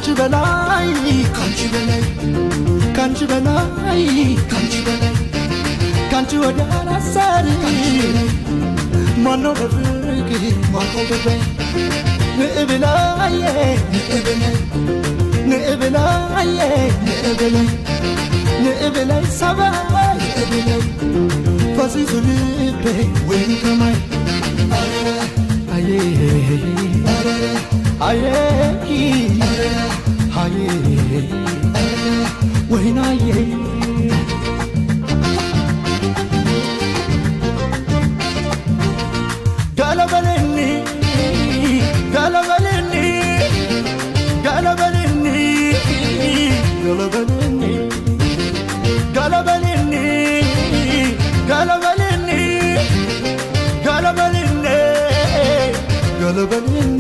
ካንቺ በላይ ካንቺ በላይ ካንቺ በላይ ካንቺ በላይ ካንቺ ወዲያ ላሳር ማነው በፍቅር ማነው በበይ ንእብላዬ ንእብላይ ንእብላዬ ንእብላይ ንእብላይ ሰባይ ንእብላይ ፈሲሱ ልቤ ወይን ከማይ አዬ አዬ አዬ ወይናዬ ገለበልኒ ገለበልኒ ገለበልኒ ገለበልኒ ገለበልኒ ገለበልኒ ገለበልኒ ገለበልኒ